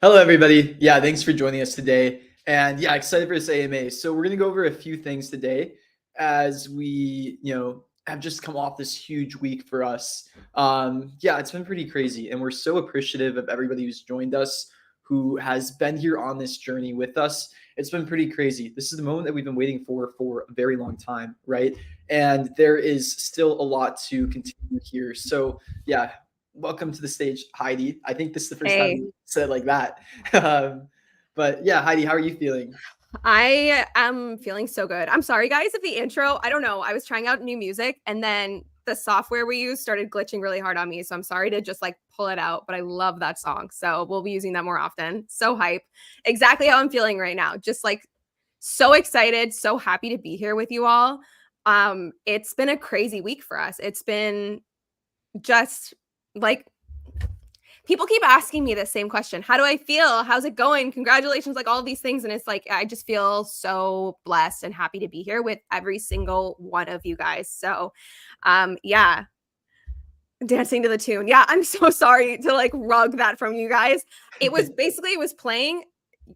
Hello, everybody. Yeah, thanks for joining us today. And yeah, excited for this AMA. So we're going to go over a few things today as we, have just come off this huge week for us. Yeah, it's been pretty crazy. And we're so appreciative of everybody who's joined us, who has been here on this journey with us. It's been pretty crazy. This is the moment that we've been waiting for a very long time, right? And there is still a lot to continue here. So yeah, welcome to the stage, Heidi. I think this is the first time you said like that. But yeah, Heidi, how are you feeling? I am feeling so good. I'm sorry, guys, if the intro, I don't know. I was trying out new music and then the software we use started glitching really hard on me. So I'm sorry to just like pull it out, but I love that song. So we'll be using that more often. So hype. Exactly how I'm feeling right now. Just like so excited, so happy to be here with you all. It's been a crazy week for us. It's been just like people keep asking me the same question. How do I feel? How's it going? Congratulations, like all these things. And it's like, I just feel so blessed and happy to be here with every single one of you guys. So, yeah, dancing to the tune. Yeah, I'm so sorry to like rug that from you guys. It was basically, it was playing.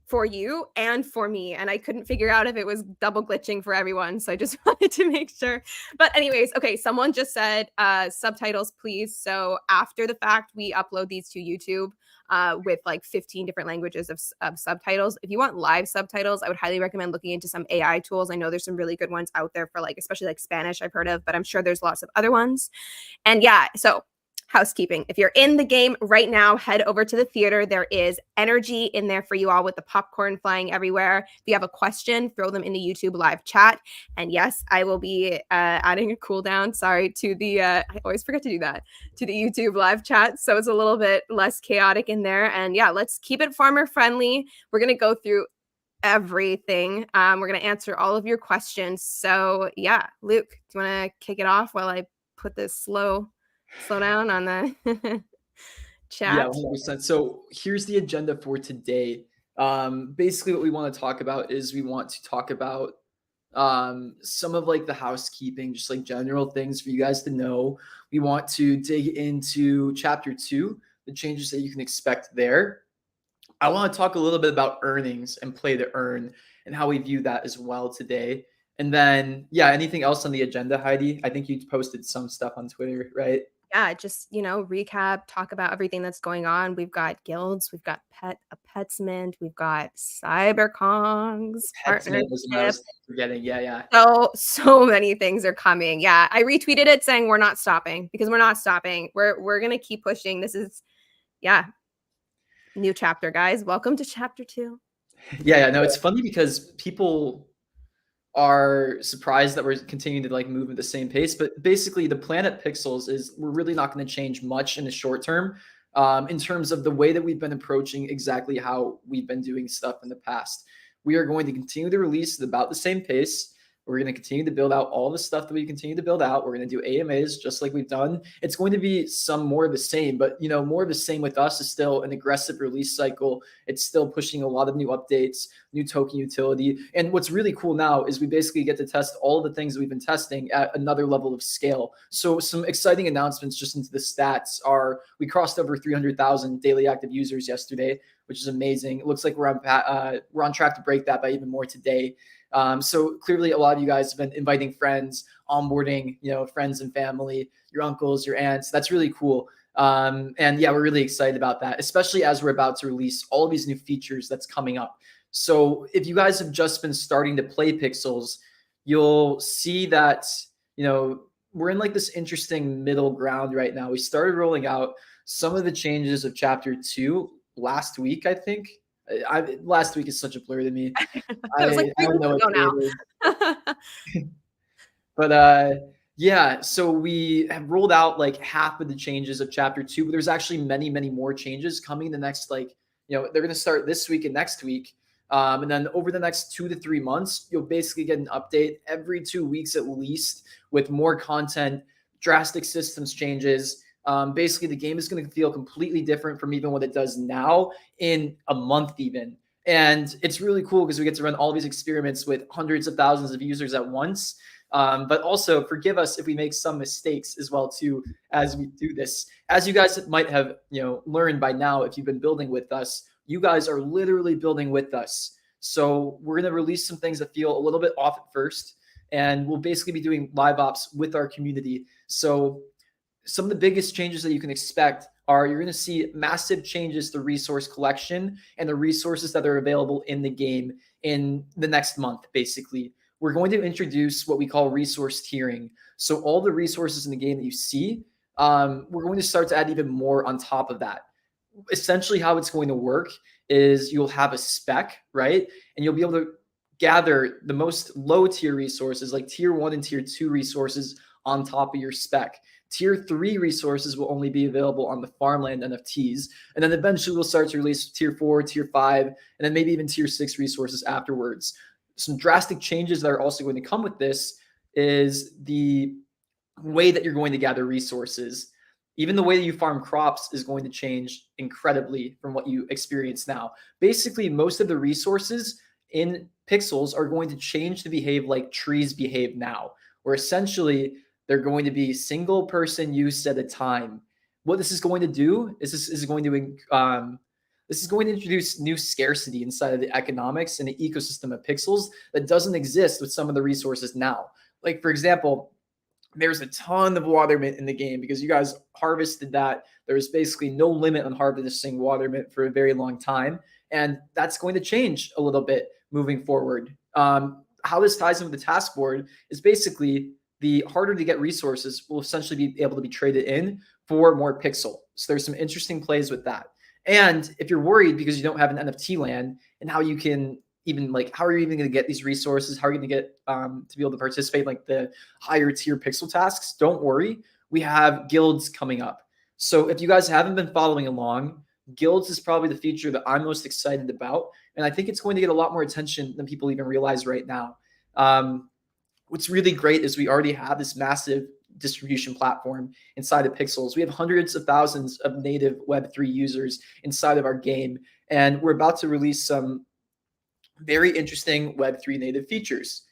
for you and for me, and I couldn't figure out if it was double glitching for everyone, so I just wanted to make sure. But anyways, okay, someone just said subtitles please. So after the fact we upload these to YouTube with like 15 different languages of subtitles. If you want live subtitles, I would highly recommend looking into some AI tools. I know there's some really good ones out there for like, especially like Spanish I've heard of, but I'm sure there's lots of other ones. And yeah, so housekeeping. If you're in the game right now, head over to the theater. There is energy in there for you all with the popcorn flying everywhere. If you have a question, throw them in the YouTube live chat. And yes, I will be adding a cooldown, to the, I always forget to do that, to the YouTube live chat. So it's a little bit less chaotic in there. And yeah, let's keep it farmer friendly. We're going to go through everything. We're going to answer all of your questions. So yeah, Luke, do you want to kick it off while I put this slow down on the chat? Yeah, 100%. So here's the agenda for today. Basically what we want to talk about is we want to talk about some of like the housekeeping, just like general things for you guys to know. We want to dig into chapter 2, the changes that you can expect there. I want to talk a little bit about earnings and play to earn and how we view that as well today. And then, yeah, anything else on the agenda, Heidi? I think you posted some stuff on Twitter, right? Yeah, just, recap, talk about everything that's going on. We've got guilds, we've got Petsmint, we've got CyberKongs, Petsmint was what I was forgetting. Yeah. So many things are coming. Yeah, I retweeted it saying we're not stopping because we're not stopping. We're going to keep pushing. This is, new chapter, guys. Welcome to chapter 2. Yeah. No, it's funny because people are surprised that we're continuing to like move at the same pace, but basically the plan at Pixels is we're really not going to change much in the short term in terms of the way that we've been approaching exactly how we've been doing stuff in the past. We are going to continue to release at about the same pace. We're going to continue to build out all the stuff that we continue to build out. We're going to do AMAs just like we've done. It's going to be some more of the same, but more of the same with us is still an aggressive release cycle. It's still pushing a lot of new updates, new token utility. And what's really cool now is we basically get to test all the things that we've been testing at another level of scale. So some exciting announcements just into the stats are we crossed over 300,000 daily active users yesterday, which is amazing. It looks like we're on track to break that by even more today. So clearly a lot of you guys have been inviting friends, onboarding, friends and family, your uncles, your aunts. That's really cool. And yeah, we're really excited about that, especially as we're about to release all of these new features that's coming up. So if you guys have just been starting to play Pixels, you'll see that, we're in like this interesting middle ground right now. We started rolling out some of the changes of chapter 2 last week, I think. Last week is such a blur to me. I don't know what now. But yeah, so we have rolled out like half of the changes of chapter 2, but there's actually many more changes coming the next they're going to start this week and next week. And then over the next 2 to 3 months, you'll basically get an update every 2 weeks at least with more content, drastic systems changes. Basically, the game is going to feel completely different from even what it does now in a month even. And it's really cool because we get to run all these experiments with hundreds of thousands of users at once. But also forgive us if we make some mistakes as well too as we do this. As you guys might have learned by now, if you've been building with us, you guys are literally building with us. So we're going to release some things that feel a little bit off at first, and we'll basically be doing live ops with our community. So some of the biggest changes that you can expect are you're going to see massive changes to resource collection and the resources that are available in the game in the next month. Basically, we're going to introduce what we call resource tiering. So all the resources in the game that you see, we're going to start to add even more on top of that. Essentially how it's going to work is you'll have a spec, right? And you'll be able to gather the most low tier resources like tier 1 and tier 2 resources on top of your spec. Tier 3 resources will only be available on the farmland NFTs. And then eventually we'll start to release tier 4, tier 5, and then maybe even tier 6 resources afterwards. Some drastic changes that are also going to come with this is the way that you're going to gather resources. Even the way that you farm crops is going to change incredibly from what you experience now. Basically, most of the resources in Pixels are going to change to behave like trees behave now, where essentially they're going to be single person use at a time. What this is going to do is this is going This is going to introduce new scarcity inside of the economics and the ecosystem of pixels that doesn't exist with some of the resources now. Like, for example, there's a ton of water mint in the game because you guys harvested that. There's basically no limit on harvesting water mint for a very long time. And that's going to change a little bit moving forward. How this ties in with the task board is basically the harder to get resources will essentially be able to be traded in for more pixel. So there's some interesting plays with that. And if you're worried because you don't have an NFT land and how you can even like how are you even going to get these resources? How are you going to get to be able to participate in like the higher tier pixel tasks? Don't worry, we have guilds coming up. So if you guys haven't been following along, guilds is probably the feature that I'm most excited about, and I think it's going to get a lot more attention than people even realize right now. What's really great is we already have this massive distribution platform inside of Pixels. We have hundreds of thousands of native Web3 users inside of our game, and we're about to release some very interesting Web3 native features.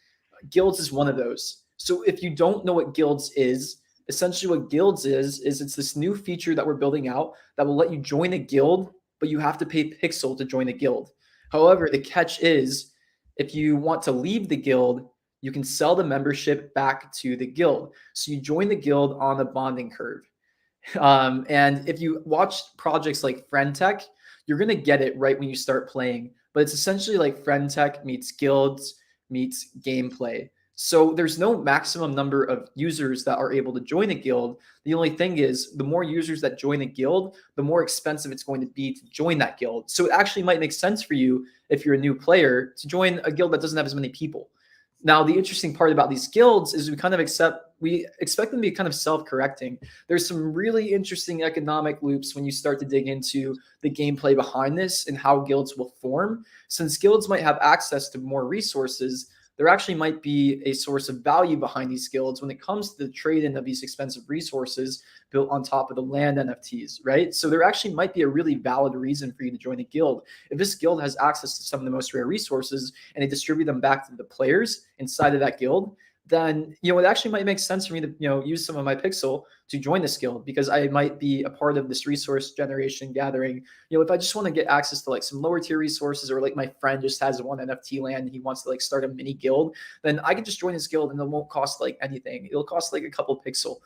Guilds is one of those. So if you don't know what Guilds is, essentially what Guilds is it's this new feature that we're building out that will let you join a guild, but you have to pay Pixel to join a guild. However, the catch is if you want to leave the guild, you can sell the membership back to the guild. So you join the guild on the bonding curve. And if you watch projects like FriendTech, you're going to get it right when you start playing. But it's essentially like FriendTech meets guilds meets gameplay. So there's no maximum number of users that are able to join a guild. The only thing is the more users that join a guild, the more expensive it's going to be to join that guild. So it actually might make sense for you if you're a new player to join a guild that doesn't have as many people. Now, the interesting part about these guilds is we expect them to be kind of self-correcting. There's some really interesting economic loops when you start to dig into the gameplay behind this and how guilds will form. Since guilds might have access to more resources, there actually might be a source of value behind these guilds when it comes to the trade-in of these expensive resources built on top of the land NFTs, right? So there actually might be a really valid reason for you to join a guild. If this guild has access to some of the most rare resources and they distribute them back to the players inside of that guild, then it actually might make sense for me to use some of my pixel to join this guild because I might be a part of this resource generation gathering. If I just want to get access to like some lower tier resources, or like my friend just has one NFT land and he wants to like start a mini guild, then I can just join his guild and it won't cost like anything. It'll cost like a couple pixel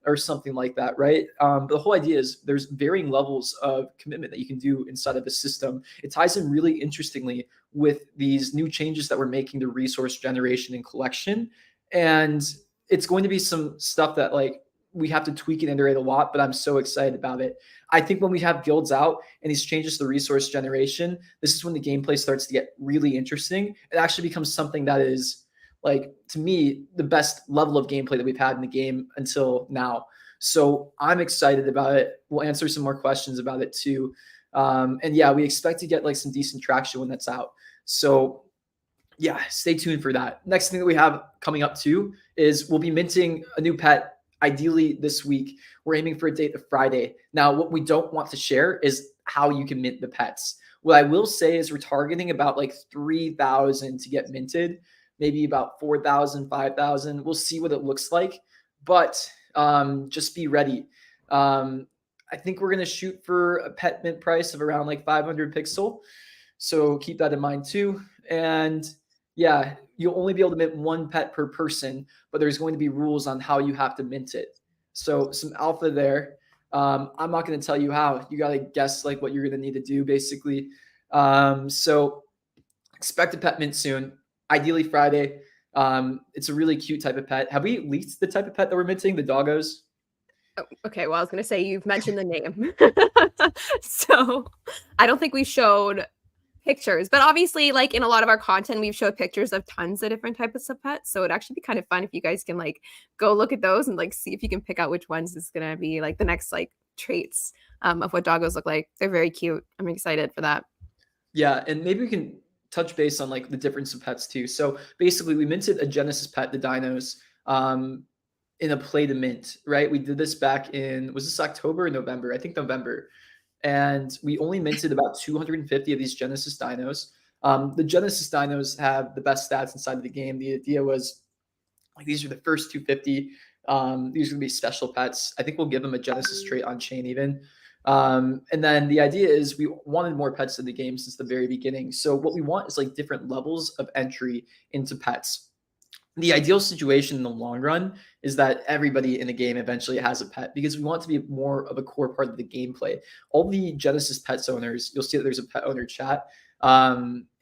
or something like that, right? But the whole idea is there's varying levels of commitment that you can do inside of the system. It ties in really interestingly with these new changes that we're making to resource generation and collection. And it's going to be some stuff that like we have to tweak and iterate a lot, but I'm so excited about it. I think when we have guilds out and these changes to the resource generation, this is when the gameplay starts to get really interesting. It actually becomes something that is, like, to me, the best level of gameplay that we've had in the game until now. So I'm excited about it. We'll answer some more questions about it too. And yeah, we expect to get like some decent traction when that's out. So yeah, stay tuned for that. Next thing that we have coming up too is we'll be minting a new pet, ideally this week. We're aiming for a date of Friday. Now, what we don't want to share is how you can mint the pets. What I will say is we're targeting about like 3,000 to get minted, maybe about 4,000, 5,000. We'll see what it looks like, but just be ready. I think we're going to shoot for a pet mint price of around like 500 pixel. So keep that in mind too. And yeah, you'll only be able to mint one pet per person, but there's going to be rules on how you have to mint it. So some alpha there. I'm not going to tell you how. You got to guess like what you're going to need to do basically. So expect a pet mint soon, ideally Friday. It's a really cute type of pet. Have we leaked the type of pet that we're minting, the doggos? Oh, okay, well, I was going to say you've mentioned the name. So I don't think we showed pictures, but obviously like in a lot of our content we've showed pictures of tons of different types of pets, so it'd actually be kind of fun if you guys can like go look at those and like see if you can pick out which ones is gonna be like the next like traits of what doggos look like. They're very cute. I'm excited for that. Yeah, and maybe we can touch base on like the difference of pets too. So basically we minted a Genesis pet, the dinos, in a play to mint, right? We did this back in, was this October or November? I think November. And we only minted about 250 of these Genesis dinos. The Genesis dinos have the best stats inside of the game. The idea was like these are the first 250. These are gonna be special pets. I think we'll give them a Genesis trait on chain even. And then the idea is we wanted more pets in the game since the very beginning. So what we want is like different levels of entry into pets. The ideal situation in the long run is that everybody in the game eventually has a pet because we want it to be more of a core part of the gameplay. All the Genesis Pets owners, you'll see that there's a pet owner chat.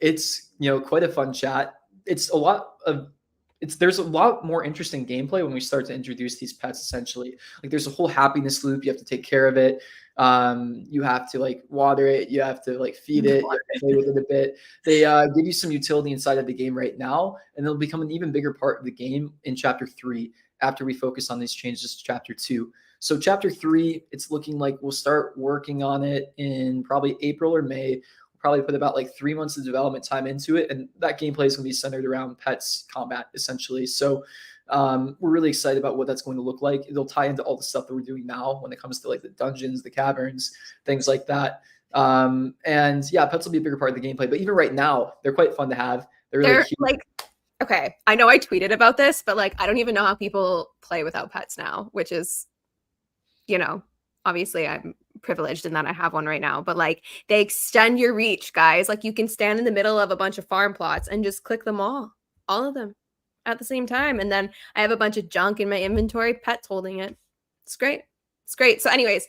It's quite a fun chat. There's a lot more interesting gameplay when we start to introduce these pets. Essentially, like there's a whole happiness loop. You have to take care of it. You have to like water it. You have to like feed it. You have to play with it a bit. They give you some utility inside of the game right now, and it'll become an even bigger part of the game in Chapter 3 after we focus on these changes to Chapter 2. So Chapter 3, it's looking like we'll start working on it in probably April or May. Probably put about like 3 months of development time into it, and that gameplay is going to be centered around pets combat essentially. So we're really excited about what that's going to look like. It'll tie into all the stuff that we're doing now when it comes to like the dungeons, the caverns, things like that. And yeah, pets will be a bigger part of the gameplay, but even right now they're quite fun to have. They're really cute. Like, okay, I know I tweeted about this, but like I don't even know how people play without pets now, which is, obviously I'm privileged in that I have one right now, but like they extend your reach, guys. Like you can stand in the middle of a bunch of farm plots and just click them all of them at the same time. And then I have a bunch of junk in my inventory, pets holding it. It's great. It's great. So anyways,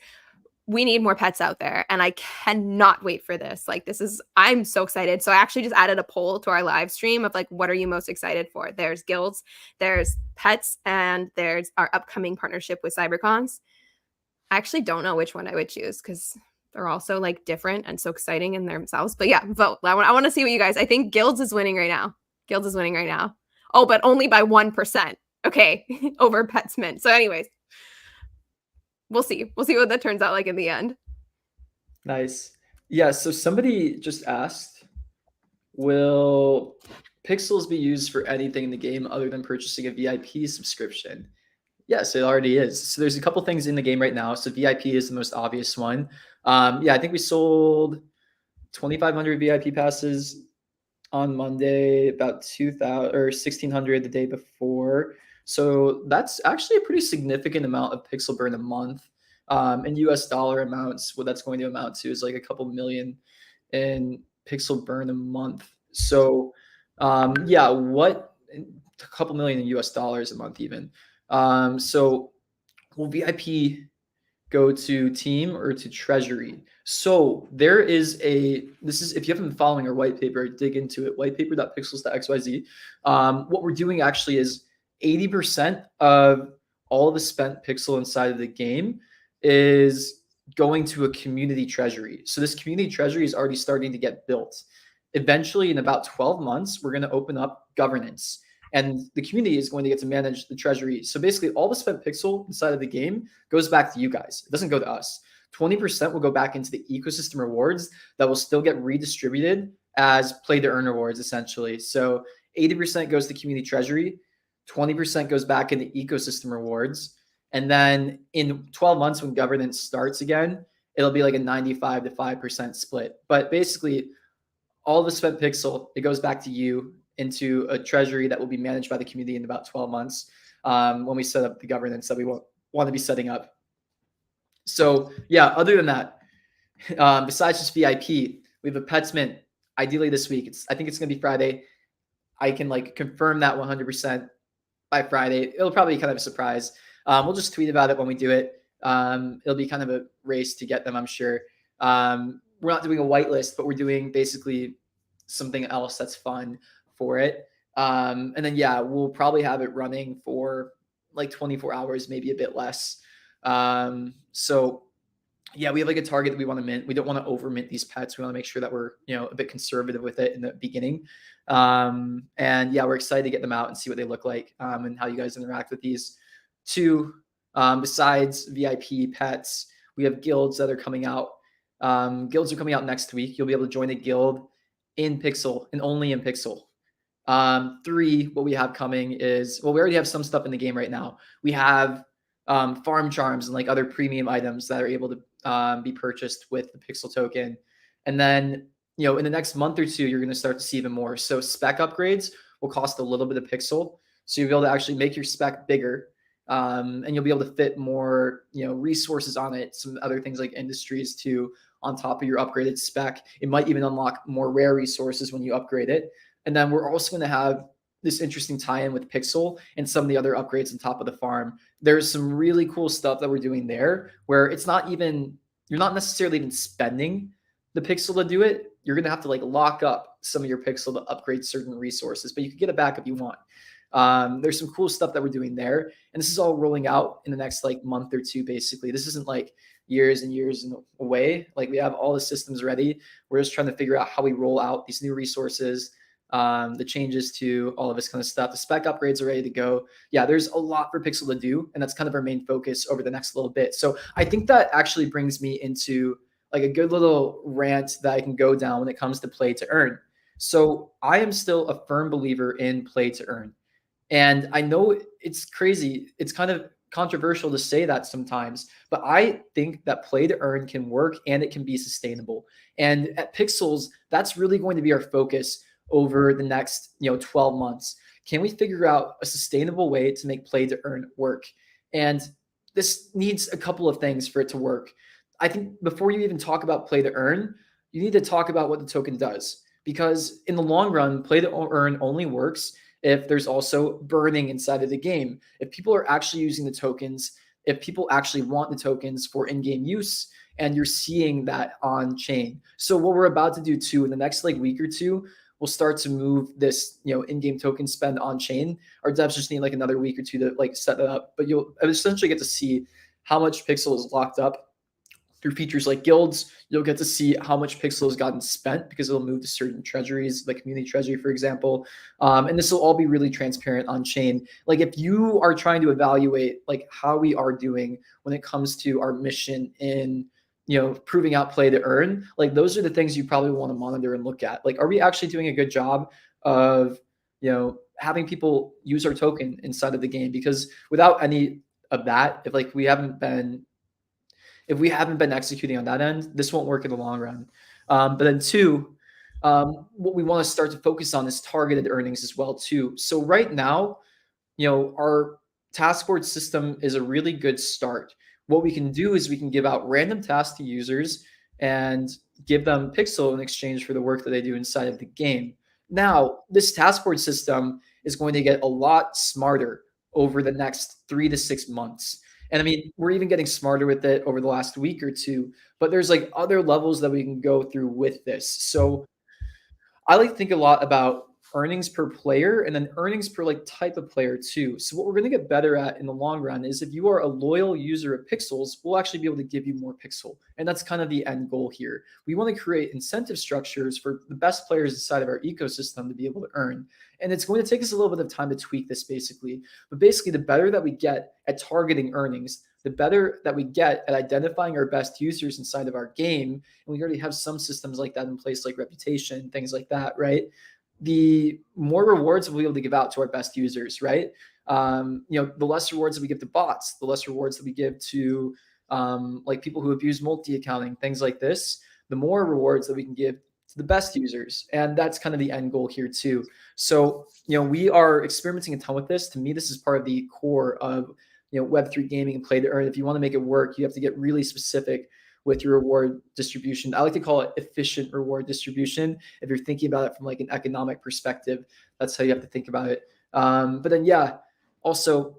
we need more pets out there and I cannot wait for this. Like I'm so excited. So I actually just added a poll to our live stream of like, what are you most excited for? There's guilds, there's pets, and there's our upcoming partnership with CyberCons. I actually don't know which one I would choose because they're all so like different and so exciting in themselves. But yeah, vote. I want to see what you guys. I think Guilds is winning right now. Guilds is winning right now. Oh, but only by 1%. Okay, over Petsmint. So, anyways, we'll see. We'll see what that turns out like in the end. Nice. Yeah. So somebody just asked, will Pixels be used for anything in the game other than purchasing a VIP subscription? Yes, it already is. So there's a couple things in the game right now. So VIP is the most obvious one. I think we sold 2,500 VIP passes on Monday, about 2,000 or 1,600 the day before. So that's actually a pretty significant amount of pixel burn a month. In US dollar amounts, what that's going to amount to is like a couple million in pixel burn a month. So a couple million in US dollars a month even. So will VIP go to team or to treasury? So there is if you haven't been following our white paper, dig into it, whitepaper.pixels.xyz. What we're doing actually is 80% of all the spent pixel inside of the game is going to a community treasury. So this community treasury is already starting to get built. Eventually, in about 12 months, we're going to open up governance. And the community is going to get to manage the treasury. So basically, all the spent pixel inside of the game goes back to you guys. It doesn't go to us. 20% will go back into the ecosystem rewards that will still get redistributed as play to earn rewards, essentially. So 80% goes to community treasury, 20% goes back into ecosystem rewards. And then in 12 months, when governance starts again, it'll be like a 95 to 5% split. But basically, all the spent pixel, it goes back to you into a treasury that will be managed by the community in about 12 months when we set up the governance that we want to be setting up. So yeah, other than that, besides just VIP, we have a Petsmint ideally this week. I think it's going to be Friday. I can like confirm that 100% by Friday. It'll probably be kind of a surprise. We'll just tweet about it when we do it. It'll be kind of a race to get them, I'm sure. We're not doing a whitelist, but we're doing basically something else that's fun for it. And then, we'll probably have it running for like 24 hours, maybe a bit less. So we have like a target that we want to mint. We don't want to over mint these pets. We want to make sure that we're, a bit conservative with it in the beginning. We're excited to get them out and see what they look like and how you guys interact with these. Two, besides VIP pets, we have guilds that are coming out. Guilds are coming out next week. You'll be able to join a guild in Pixel and only in Pixel. 3, what we have coming is, we already have some stuff in the game right now. We have farm charms and like other premium items that are able to be purchased with the Pixel token. And then, in the next month or two, you're going to start to see even more. So spec upgrades will cost a little bit of Pixel. So you'll be able to actually make your spec bigger. and you'll be able to fit more, resources on it. Some other things like industries too on top of your upgraded spec. It might even unlock more rare resources when you upgrade it. And then we're also going to have this interesting tie-in with Pixel and some of the other upgrades on top of the farm. There's some really cool stuff that we're doing there where it's not even, you're not necessarily even spending the Pixel to do it. You're going to have to like lock up some of your Pixel to upgrade certain resources, but you can get it back if you want. There's some cool stuff that we're doing there, and this is all rolling out in the next like month or two. Basically, this isn't like years and years away. Like we have all the systems ready. We're just trying to figure out how we roll out these new resources, the changes to all of this kind of stuff. The spec upgrades are ready to go. Yeah, there's a lot for Pixel to do, and that's kind of our main focus over the next little bit. So I think that actually brings me into like a good little rant that I can go down when it comes to play to earn. So I am still a firm believer in play to earn. And I know it's crazy. It's kind of controversial to say that sometimes, but I think that play to earn can work and it can be sustainable. And at Pixels, that's really going to be our focus over the next, 12 months. Can we figure out a sustainable way to make play to earn work? And this needs a couple of things for it to work. I think before you even talk about play to earn, you need to talk about what the token does. Because in the long run, play to earn only works if there's also burning inside of the game. If people are actually using the tokens, if people actually want the tokens for in-game use, and you're seeing that on chain. So what we're about to do too in the next like week or two, we'll start to move this, in-game token spend on chain. Our devs just need like another week or two to like set that up, but you'll essentially get to see how much Pixel is locked up through features like guilds. You'll get to see how much Pixel has gotten spent because it'll move to certain treasuries, like community treasury, for example. And this will all be really transparent on chain. Like if you are trying to evaluate like how we are doing when it comes to our mission in, proving out play to earn, like those are the things you probably want to monitor and look at. Like, are we actually doing a good job of, having people use our token inside of the game? Because without any of that, if we haven't been executing on that end, this won't work in the long run. But then two, what we want to start to focus on is targeted earnings as well too. So right now, our task board system is a really good start. What we can do is we can give out random tasks to users and give them Pixel in exchange for the work that they do inside of the game. Now, this task board system is going to get a lot smarter over the next 3 to 6 months. And I mean, we're even getting smarter with it over the last week or two, but there's like other levels that we can go through with this. So I like to think a lot about earnings per player and then earnings per like type of player too. So what we're going to get better at in the long run is if you are a loyal user of Pixels, we'll actually be able to give you more Pixel. And that's kind of the end goal here. We want to create incentive structures for the best players inside of our ecosystem to be able to earn. And it's going to take us a little bit of time to tweak this basically. But basically, the better that we get at targeting earnings, the better that we get at identifying our best users inside of our game. And we already have some systems like that in place, like reputation, things like that, right? The more rewards we'll be able to give out to our best users, right? The less rewards that we give to bots, the less rewards that we give to like people who abuse multi-accounting, things like this, the more rewards that we can give to the best users. And that's kind of the end goal here too. So, we are experimenting a ton with this. To me, this is part of the core of, Web3 gaming and play to earn. If you want to make it work, you have to get really specific with your reward distribution. I like to call it efficient reward distribution. If you're thinking about it from like an economic perspective, that's how you have to think about it. But then, yeah, also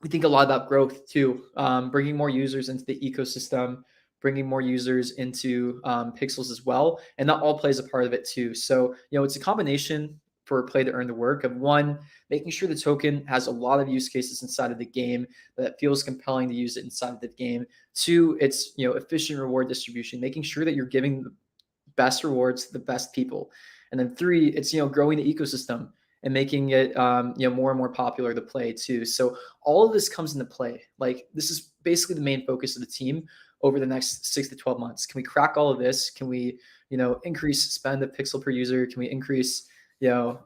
we think a lot about growth too, bringing more users into the ecosystem, bringing more users into Pixels as well. And that all plays a part of it too. So, it's a combination for play to earn the work of one, making sure the token has a lot of use cases inside of the game that feels compelling to use it inside of the game. Two, it's efficient reward distribution, making sure that you're giving the best rewards to the best people. And then three, it's growing the ecosystem and making it more and more popular to play too. So all of this comes into play. Like this is basically the main focus of the team over the next 6 to 12 months. Can we crack all of this? Can we increase spend of Pixel per user? Can we increase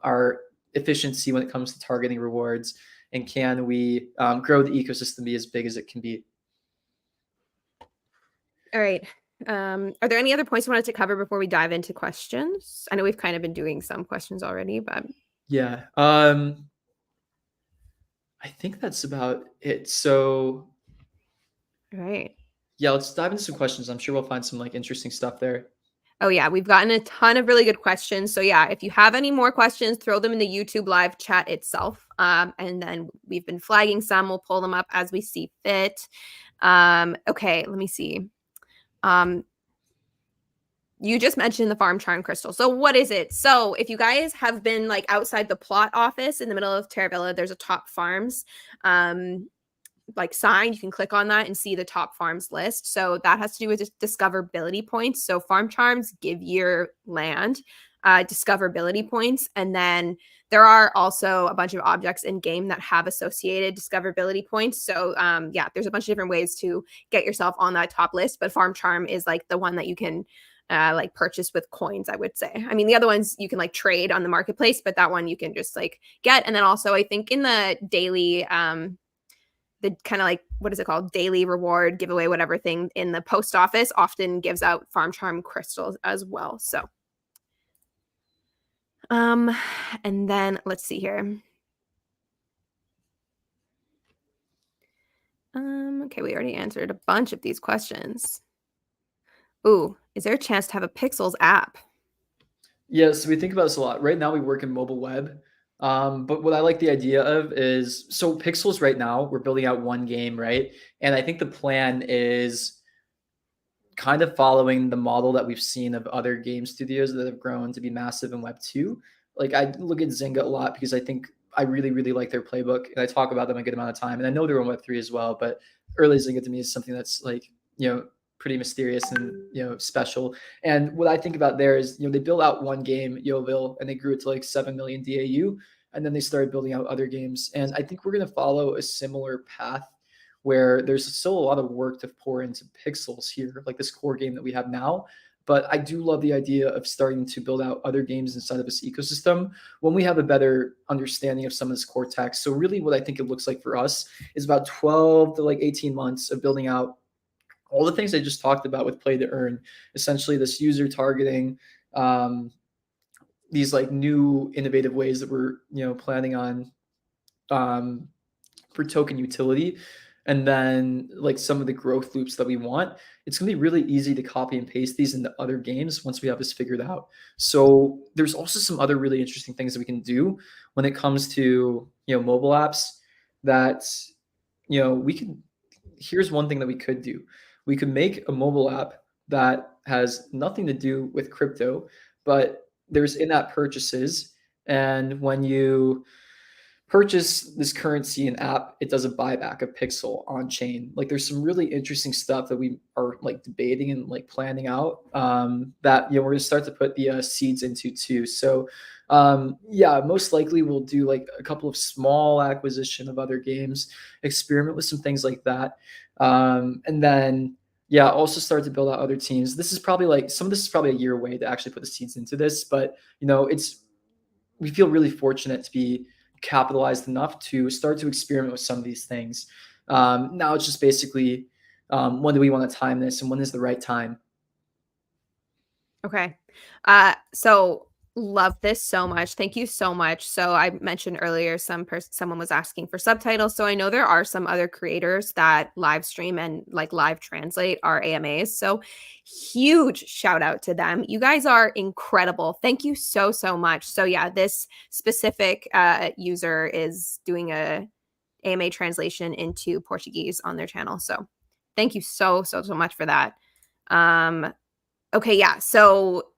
our efficiency when it comes to targeting rewards? And can we grow the ecosystem be as big as it can be? All right. Are there any other points you wanted to cover before we dive into questions? I know we've kind of been doing some questions already, but yeah. I think that's about it. So All right. yeah, let's dive into some questions. I'm sure we'll find some like interesting stuff there. Oh, yeah, we've gotten a ton of really good questions. So, yeah, if you have any more questions, throw them in the YouTube live chat itself. And then we've been flagging some. We'll pull them up as we see fit. Okay, let me see. You just mentioned the farm charm crystal. So what is it? So if you guys have been like outside the plot office in the middle of Terravilla, there's a top farms like sign. You can click on that and see the top farms list. So that has to do with discoverability points. So farm charms give your land discoverability points. And then there are also a bunch of objects in game that have associated discoverability points. So yeah, there's a bunch of different ways to get yourself on that top list, but farm charm is like the one that you can like purchase with coins, I would say. I mean, the other ones you can like trade on the marketplace, but that one you can just like get. And then also I think in the daily the kind of like, what is it called, daily reward giveaway, whatever thing in the post office often gives out farm charm crystals as well. So and then let's see here. Okay, we already answered a bunch of these questions. Ooh, is there a chance to have a Pixels app? Yeah, so we think about this a lot. Right now, we work in mobile web. But what I like the idea of is so Pixels right now, we're building out one game, right? And I think the plan is kind of following the model that we've seen of other game studios that have grown to be massive in Web 2. Like I look at Zynga a lot because I think I really, really like their playbook and I talk about them a good amount of time. And I know they're on Web 3 as well, but early Zynga to me is something that's like, pretty mysterious and, special. And what I think about there is, they built out one game, Yeovil, and they grew it to like 7 million DAU. And then they started building out other games. And I think we're going to follow a similar path where there's still a lot of work to pour into Pixels here, like this core game that we have now. But I do love the idea of starting to build out other games inside of this ecosystem when we have a better understanding of some of this core tech. So really what I think it looks like for us is about 12 to like 18 months of building out all the things I just talked about with play to earn, essentially this user targeting, these like new innovative ways that we're, planning on for token utility, and then like some of the growth loops that we want. It's going to be really easy to copy and paste these into other games once we have this figured out. So there's also some other really interesting things that we can do when it comes to, mobile apps that, we can, here's one thing that we could do. We could make a mobile app that has nothing to do with crypto, but there's in-app purchases. And when you purchase this currency and app, it does a buyback of Pixel on chain. Like there's some really interesting stuff that we are like debating and like planning out that, we're gonna start to put the seeds into too. So yeah, most likely we'll do like a couple of small acquisition of other games, experiment with some things like that. And then yeah, also start to build out other teams. This is probably like some of this is probably a year away to actually put the seeds into this, but we feel really fortunate to be capitalized enough to start to experiment with some of these things. Now it's just basically when do we want to time this and when is the right time? Okay. So love this so much. Thank you so much. So I mentioned earlier someone was asking for subtitles. So I know there are some other creators that live stream and like live translate our AMAs. So huge shout out to them. You guys are incredible. Thank you so much. So yeah, this specific user is doing a AMA translation into Portuguese on their channel. So thank you so much for that. Okay, yeah. So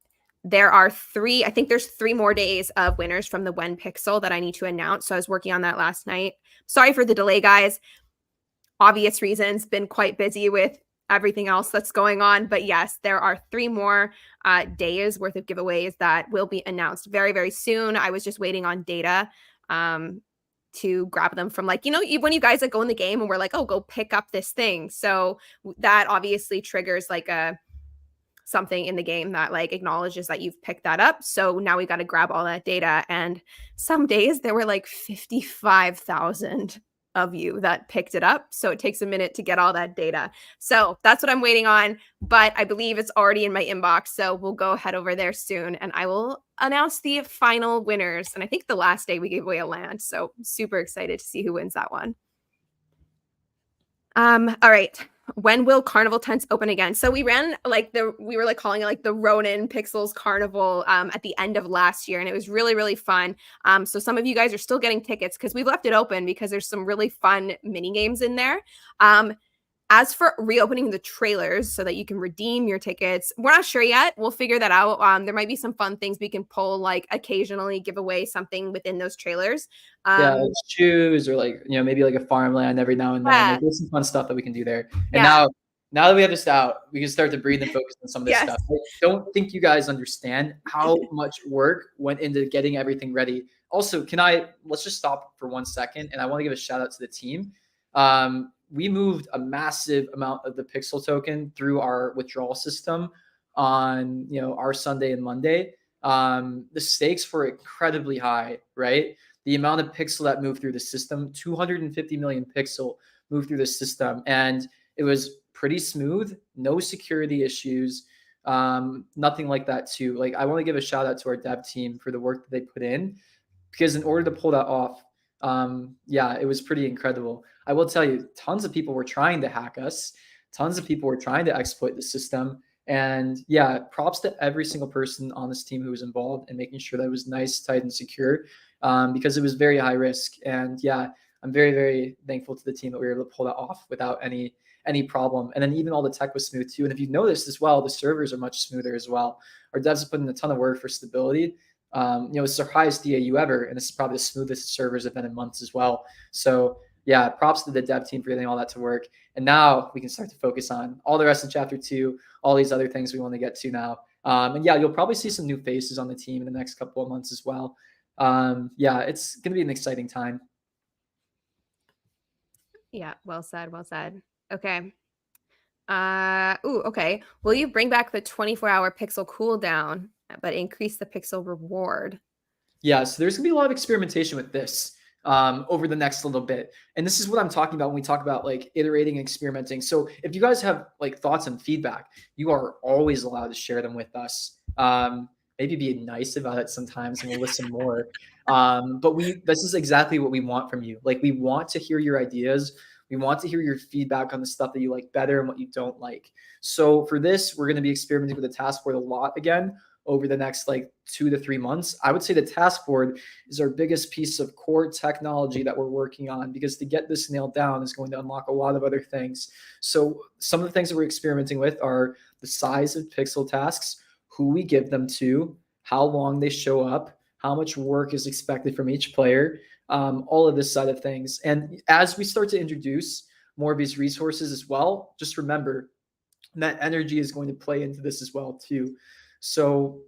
there are I think there's 3 more days of winners from the When Pixel that I need to announce. So I was working on that last night. Sorry for the delay, guys. Obvious reasons, been quite busy with everything else that's going on. But yes, there are 3 more days worth of giveaways that will be announced very, very soon. I was just waiting on data to grab them from like, when you guys like go in the game and we're like, oh, go pick up this thing. So that obviously triggers like something in the game that like acknowledges that you've picked that up. So now we got to grab all that data. And some days there were like 55,000 of you that picked it up. So it takes a minute to get all that data. So that's what I'm waiting on. But I believe it's already in my inbox. So we'll go head over there soon and I will announce the final winners. And I think the last day we gave away a land. So super excited to see who wins that one. All right. When will Carnival tents open again? So we ran we were calling it like the Ronin Pixels Carnival at the end of last year, and it was really, really fun. So some of you guys are still getting tickets because we've left it open because there's some really fun mini games in there. As for reopening the trailers so that you can redeem your tickets, we're not sure yet. We'll figure that out. There might be some fun things we can pull, like occasionally give away something within those trailers. Yeah, like shoes or maybe like a farmland every now and then. Yeah. Like, there's some fun stuff that we can do there. And now that we have this out, we can start to breathe and focus on some of this stuff. I don't think you guys understand how much work went into getting everything ready. Also, let's just stop for 1 second, and I want to give a shout out to the team. We moved a massive amount of the Pixel token through our withdrawal system on our Sunday and Monday. The stakes were incredibly high, right? The amount of pixel that moved through the system, 250 million pixel moved through the system, and it was pretty smooth, no security issues, nothing like that too. Like, I want to give a shout out to our dev team for the work that they put in, because in order to pull that off, it was pretty incredible. I will tell you, tons of people were trying to hack us. Tons of people were trying to exploit the system. And props to every single person on this team who was involved in making sure that it was nice, tight, and secure, because it was very high risk. And I'm very, very thankful to the team that we were able to pull that off without any problem. And then even all the tech was smooth too. And if you've noticed as well, the servers are much smoother as well. Our devs have put in a ton of work for stability. It's our highest DAU ever, and this is probably the smoothest servers have been in months as well. So props to the dev team for getting all that to work. And now we can start to focus on all the rest of chapter 2, all these other things we want to get to now. You'll probably see some new faces on the team in the next couple of months as well. It's going to be an exciting time. Yeah, well said, well said. Okay. Okay. Will you bring back the 24-hour pixel cooldown, but increase the pixel reward? Yeah, so there's going to be a lot of experimentation with this over the next little bit. And this is what I'm talking about when we talk about like iterating and experimenting. So if you guys have like thoughts and feedback, you are always allowed to share them with us. Maybe be nice about it sometimes and we'll listen more. But this is exactly what we want from you. Like, we want to hear your ideas. We want to hear your feedback on the stuff that you like better and what you don't like. So for this, we're going to be experimenting with the task board a lot again over the next 2 to 3 months. I would say the task board is our biggest piece of core technology that we're working on, because to get this nailed down is going to unlock a lot of other things. So some of the things that we're experimenting with are the size of pixel tasks, who we give them to, how long they show up, how much work is expected from each player, all of this side of things. And as we start to introduce more of these resources as well, just remember that energy is going to play into this as well too. So,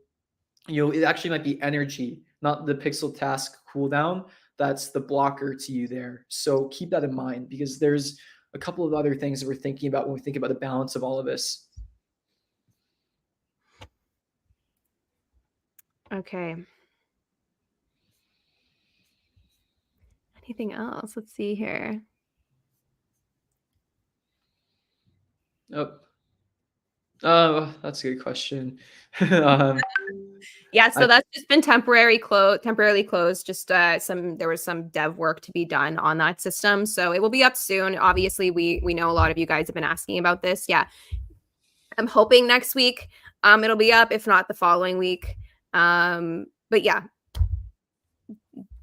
it actually might be energy, not the pixel task cooldown. That's the blocker to you there. So keep that in mind, because there's a couple of other things that we're thinking about when we think about the balance of all of this. Okay. Anything else? Let's see here. Oh, that's a good question. So that's just been temporarily closed. Just there was some dev work to be done on that system, so it will be up soon. Obviously, we know a lot of you guys have been asking about this. I'm hoping next week it'll be up, if not the following week. But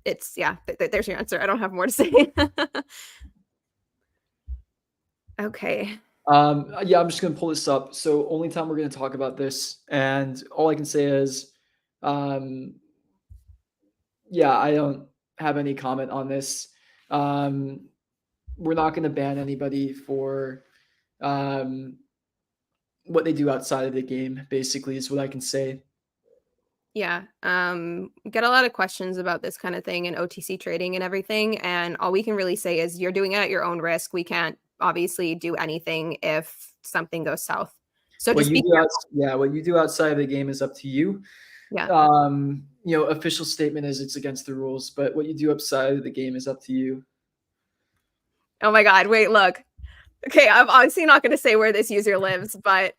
it's there's your answer. I don't have more to say. Okay. I'm just going to pull this up. So only time we're going to talk about this, and all I can say is, I don't have any comment on this. We're not going to ban anybody for what they do outside of the game, basically, is what I can say. Get a lot of questions about this kind of thing in OTC trading and everything, and all we can really say is you're doing it at your own risk. We can't obviously do anything if something goes south. So what you do outside of the game is up to you. Official statement is it's against the rules, but what you do outside of the game is up to you. Oh my God, wait, look. Okay, I'm obviously not going to say where this user lives, but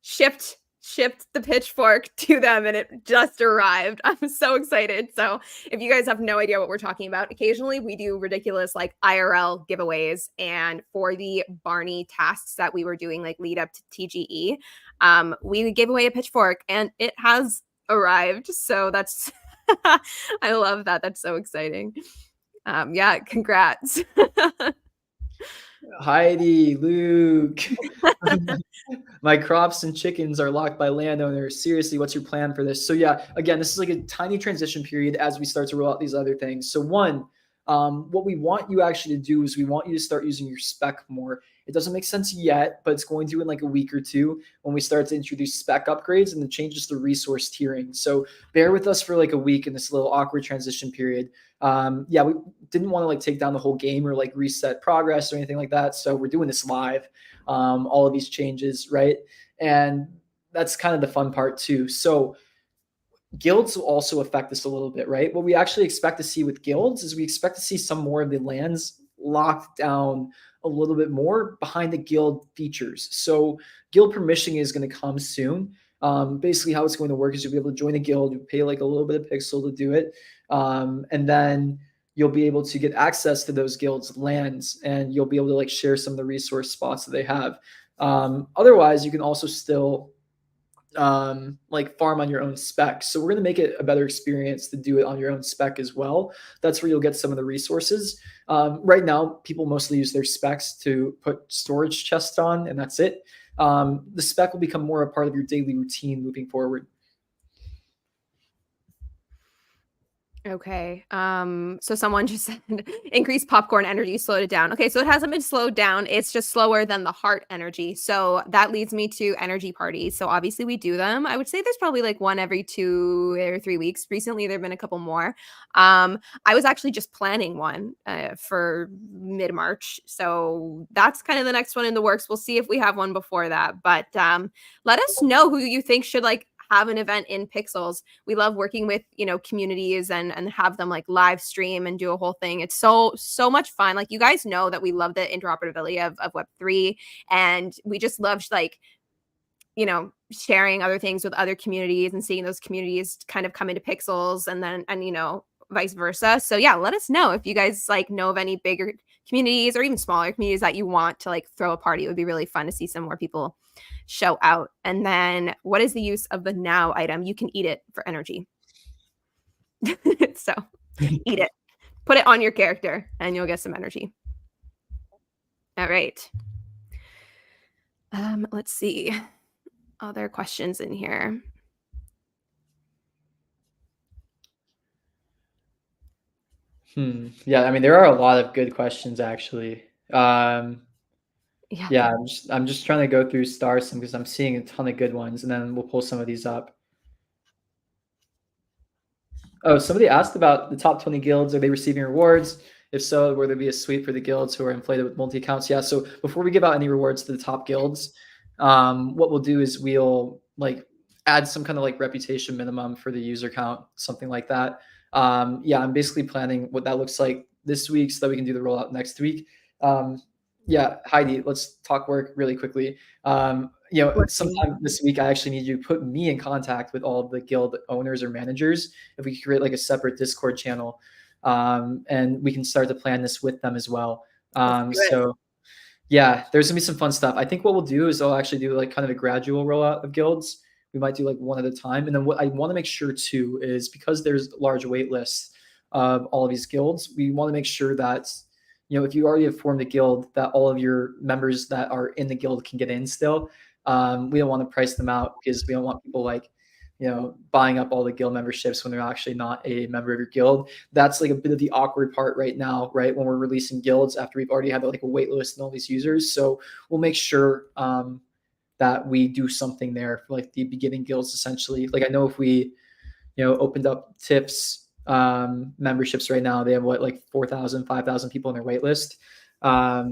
shipped shipped the pitchfork to them and it just arrived. I'm so excited. So, if you guys have no idea what we're talking about, occasionally we do ridiculous like IRL giveaways. And for the Barney tasks that we were doing, like lead up to TGE, we gave away a pitchfork and it has arrived. So, that's, I love that. That's so exciting. Yeah, congrats. Heidi, Luke. My crops and chickens are locked by landowners. Seriously, what's your plan for this? So yeah, again, this is like a tiny transition period as we start to roll out these other things. So one, what we want you actually to do is we want you to start using your spec more. It doesn't make sense yet, but it's going to in like a week or two when we start to introduce spec upgrades and the changes to resource tiering. So bear with us for like a week in this little awkward transition period. Yeah, we didn't want to like take down the whole game or like reset progress or anything like that. So we're doing this live, all of these changes, right? And that's kind of the fun part too. So guilds will also affect this a little bit, right? What we actually expect to see with guilds is we expect to see some more of the lands locked down a little bit more behind the guild features. So guild permissioning is going to come soon. Basically how it's going to work is you'll be able to join a guild, you pay like a little bit of pixel to do it. And then you'll be able to get access to those guilds lands and you'll be able to like share some of the resource spots that they have. Otherwise you can also still like farm on your own spec. So we're going to make it a better experience to do it on your own spec as well. That's where you'll get some of the resources. Right now, people mostly use their specs to put storage chests on, and that's it. The spec will become more a part of your daily routine moving forward. Okay. So someone just said increase popcorn energy, slowed it down. Okay, so it hasn't been slowed down. It's just slower than the heart energy. So that leads me to energy parties. So obviously we do them. I would say there's probably like one every 2 or 3 weeks. Recently there've been a couple more. I was actually just planning one for mid-March. So that's kind of the next one in the works. We'll see if we have one before that. But let us know who you think should like have an event in Pixels. We love working with, communities and have them like live stream and do a whole thing. It's so much fun. Like you guys know that we love the interoperability of Web3 and we just love like, sharing other things with other communities and seeing those communities kind of come into Pixels and vice versa. So yeah, let us know if you guys like know of any bigger communities or even smaller communities that you want to like throw a party. It would be really fun to see some more people show out. And then what is the use of the now item? You can eat it for energy. So eat it, put it on your character and you'll get some energy. All right. Let's see. Other questions in here. Yeah, I mean, there are a lot of good questions actually. Yeah, I'm just trying to go through Starsum because I'm seeing a ton of good ones, and then we'll pull some of these up. Oh, somebody asked about the top 20 guilds. Are they receiving rewards? If so, will there be a sweep for the guilds who are inflated with multi-accounts? Yeah, so before we give out any rewards to the top guilds, what we'll do is we'll like add some kind of like reputation minimum for the user count, something like that. Yeah, I'm basically planning what that looks like this week so that we can do the rollout next week. Yeah, Heidi, let's talk work really quickly. Sometime this week, I actually need you to put me in contact with all of the guild owners or managers. If we could create like a separate Discord channel, and we can start to plan this with them as well. So yeah, there's gonna be some fun stuff. I think what we'll do is I'll actually do like kind of a gradual rollout of guilds. We might do like one at a time. And then what I want to make sure too is because there's large wait lists of all of these guilds, we want to make sure that if you already have formed a guild, that all of your members that are in the guild can get in still. We don't want to price them out because we don't want people like, buying up all the guild memberships when they're actually not a member of your guild. That's like a bit of the awkward part right now, right? When we're releasing guilds after we've already had like a wait list and all these users. So we'll make sure that we do something there for like the beginning guilds essentially. Like I know if we, opened up tips memberships right now, they have like 4,000, 5,000 people on their wait list. Yeah,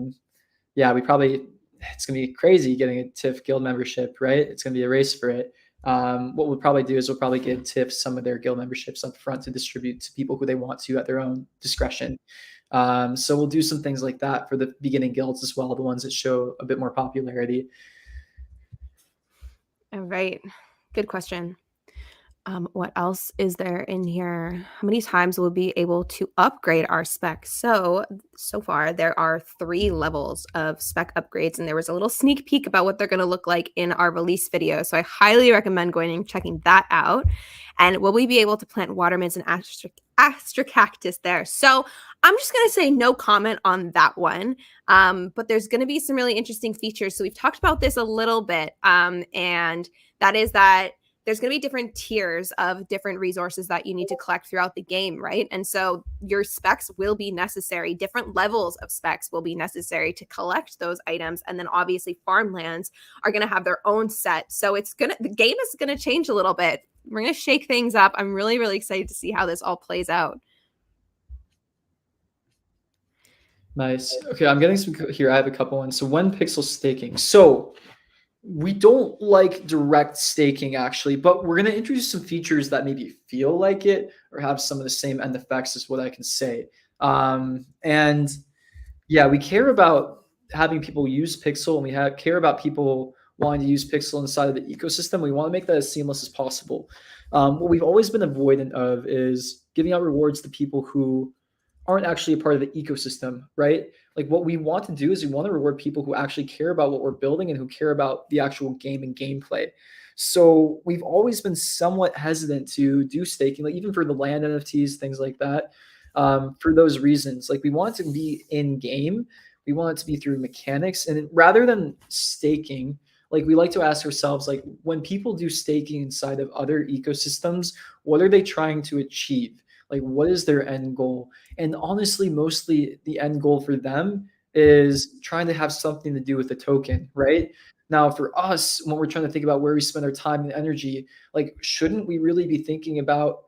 it's gonna be crazy getting a TIFF guild membership, right? It's gonna be a race for it. What we'll probably do is we'll probably give TIFF some of their guild memberships up front to distribute to people who they want to at their own discretion. So we'll do some things like that for the beginning guilds as well, the ones that show a bit more popularity. All right. Good question. What else is there in here? How many times will we be able to upgrade our spec? So far, there are 3 levels of spec upgrades, and there was a little sneak peek about what they're going to look like in our release video. So I highly recommend going and checking that out. And will we be able to plant watermills and astrocactus there? So I'm just going to say no comment on that one. But there's going to be some really interesting features. So we've talked about this a little bit, and that is that there's going to be different tiers of different resources that you need to collect throughout the game, right? And so your specs will be necessary. Different levels of specs will be necessary to collect those items. And then obviously farmlands are going to have their own set. So the game is going to change a little bit. We're going to shake things up. I'm really, really excited to see how this all plays out. Nice. Okay, I'm getting some here. I have a couple ones. So when pixel staking. So we don't like direct staking actually, but we're going to introduce some features that maybe feel like it or have some of the same end effects is what I can say. And yeah, we care about having people use Pixel, and we care about people wanting to use Pixel inside of the ecosystem. We want to make that as seamless as possible. What we've always been avoidant of is giving out rewards to people who aren't actually a part of the ecosystem, right? Like what we want to do is we want to reward people who actually care about what we're building and who care about the actual game and gameplay. So we've always been somewhat hesitant to do staking, like even for the land NFTs, things like that. For those reasons, like we want it to be in game, we want it to be through mechanics, and rather than staking, like we like to ask ourselves, like when people do staking inside of other ecosystems, what are they trying to achieve? Like what is their end goal? And honestly, mostly the end goal for them is trying to have something to do with the token, right? Now, for us, when we're trying to think about where we spend our time and energy, like shouldn't we really be thinking about,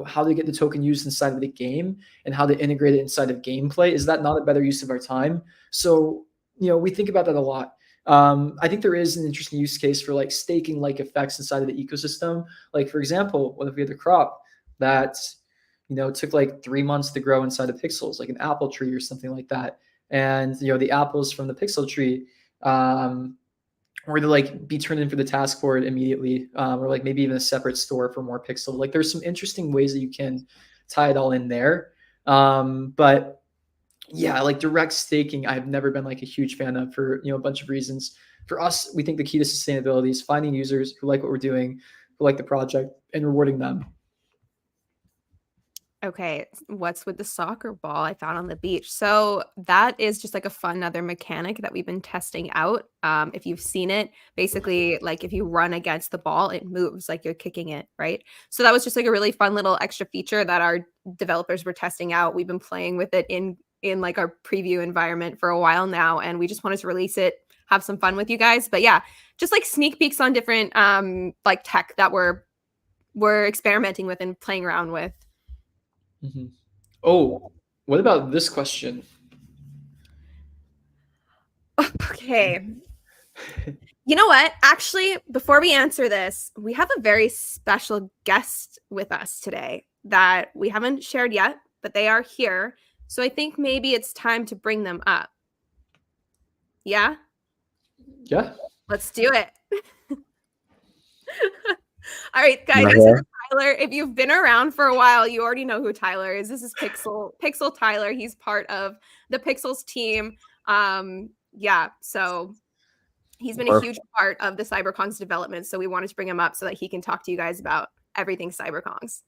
how to get the token used inside of the game and how to integrate it inside of gameplay? Is that not a better use of our time? So, we think about that a lot. I think there is an interesting use case for like staking like effects inside of the ecosystem. Like for example, what if we had a crop that took like 3 months to grow inside of pixels, like an apple tree or something like that. And, the apples from the pixel tree were to like be turned in for the task board immediately, or like maybe even a separate store for more pixel. Like there's some interesting ways that you can tie it all in there. But yeah, like direct staking, I've never been like a huge fan of for, a bunch of reasons. For us, we think the key to sustainability is finding users who like what we're doing, who like the project, and rewarding them. Okay, what's with the soccer ball I found on the beach? So that is just like a fun other mechanic that we've been testing out. If you've seen it, basically, like if you run against the ball, it moves like you're kicking it, right? So that was just like a really fun little extra feature that our developers were testing out. We've been playing with it in like our preview environment for a while now, and we just wanted to release it, have some fun with you guys. But yeah, just like sneak peeks on different like tech that we're experimenting with and playing around with. Mm-hmm. Oh, what about this question? Okay. You know what? Actually, before we answer this, we have a very special guest with us today that we haven't shared yet, but they are here. So I think maybe it's time to bring them up. Yeah? Yeah. Let's do it. All right, guys, this is Tyler. If you've been around for a while, you already know who Tyler is. This is Pixel Tyler. He's part of the Pixels team. Yeah, so he's been a huge part of the CyberKongz development. So we wanted to bring him up so that he can talk to you guys about everything CyberKongz.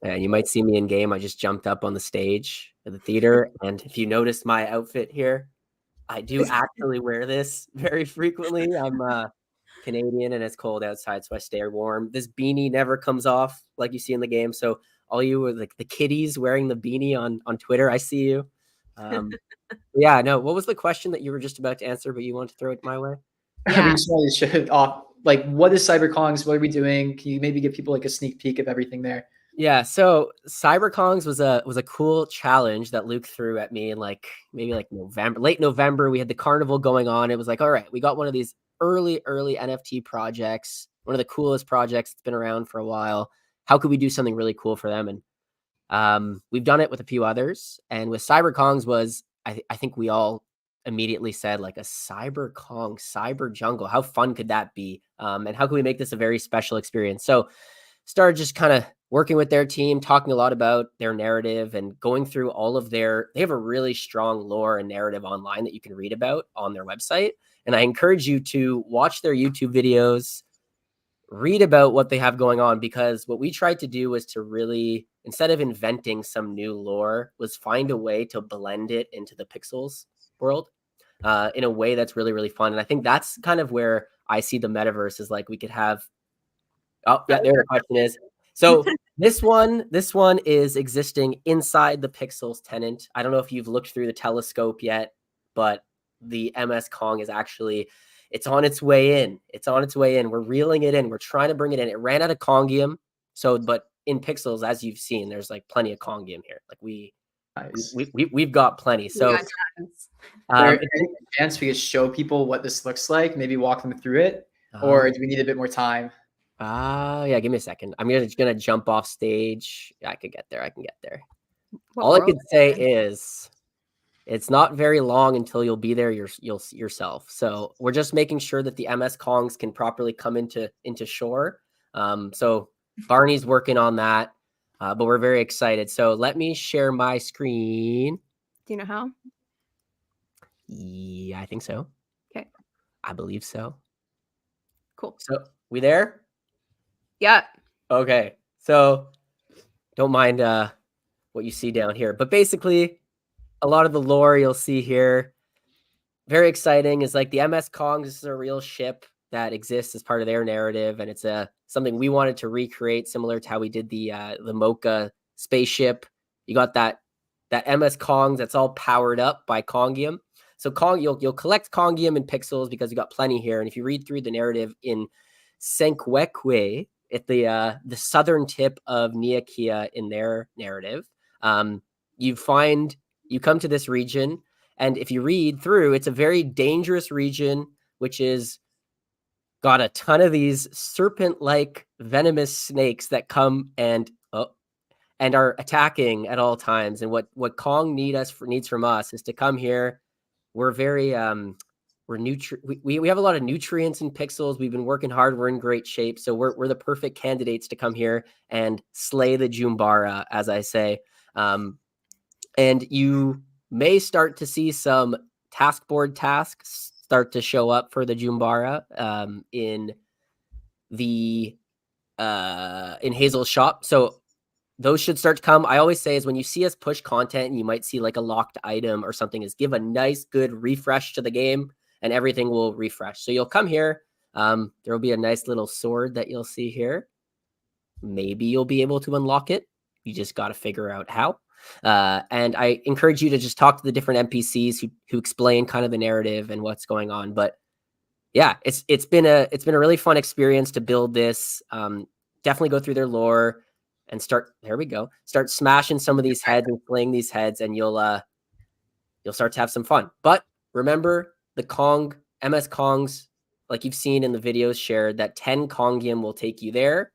Yeah, you might see me in game. I just jumped up on the stage at the theater. And if you notice my outfit here, I do actually wear this very frequently. I'm Canadian and it's cold outside, so I stay warm. This beanie never comes off like you see in the game. So all you are like the kiddies wearing the beanie on Twitter, I see you. Yeah, no. What was the question that you were just about to answer, but you want to throw it my way? Yeah. We just wanted to show it off. Like, what is CyberKongz? What are we doing? Can you maybe give people like a sneak peek of everything there? Yeah, so CyberKongz was a cool challenge that Luke threw at me in like maybe like late November. We had the carnival going on. It was like, all right, we got one of these early NFT projects, one of the coolest projects that's been around for a while. How could we do something really cool for them? And we've done it with a few others. And with CyberKongz was, I think we all immediately said like a cyber Kong, cyber jungle. How fun could that be? And how can we make this a very special experience? So started just kind of working with their team, talking a lot about their narrative and going through all of they have a really strong lore and narrative online that you can read about on their website. And I encourage you to watch their YouTube videos, read about what they have going on, because what we tried to do was to really, instead of inventing some new lore, was find a way to blend it into the Pixels world in a way that's really, really fun. And I think that's kind of where I see the metaverse is like we could have. Oh, yeah, there the question is. So this one is existing inside the Pixels tenant. I don't know if you've looked through the telescope yet, but the MS Kong is actually, it's on its way in. It's on its way in. We're reeling it in. We're trying to bring it in. It ran out of Kongium. So, but in Pixels, as you've seen, there's like plenty of Kongium here. Like we've got plenty. So We got tons. There, any chance we could show people what this looks like, maybe walk them through it, or do we need a bit more time? Yeah, give me a second. I'm gonna jump off stage. I can get there. What All I world could say is it's not very long until you'll be there yourself. So we're just making sure that the MS Kongs can properly come into shore. So Barney's working on that, but we're very excited. So let me share my screen. Do you know how? Yeah, I think so. Okay. I believe so. Cool. So we there? Yeah. Okay. So don't mind what you see down here, but basically a lot of the lore you'll see here, very exciting, is like the MS Kong. This is a real ship that exists as part of their narrative, and it's something we wanted to recreate, similar to how we did the Mocha spaceship. You got that MS Kongs that's all powered up by Kongium. So you'll collect Kongium in Pixels because you got plenty here, and if you read through the narrative in Senkwekwe, at the southern tip of Niakia in their narrative, you come to this region, and if you read through, it's a very dangerous region, which is got a ton of these serpent-like venomous snakes that come and are attacking at all times. And what Kong needs from us is to come here. We're very we have a lot of nutrients in Pixels. We've been working hard. We're in great shape. So we're the perfect candidates to come here and slay the Jumbara, as I say. And you may start to see some task board tasks start to show up for the Jumbara in Hazel's shop. So those should start to come. I always say is when you see us push content and you might see like a locked item or something, is give a nice, good refresh to the game and everything will refresh. So you'll come here. There will be a nice little sword that you'll see here. Maybe you'll be able to unlock it. You just got to figure out how. And I encourage you to just talk to the different NPCs who explain kind of the narrative and what's going on. But yeah, it's been a really fun experience to build this. Definitely go through their lore and start smashing some of these heads and slaying these heads, and you'll start to have some fun. But remember, the MS Kongs, like you've seen in the videos shared, that 10 Kongium will take you there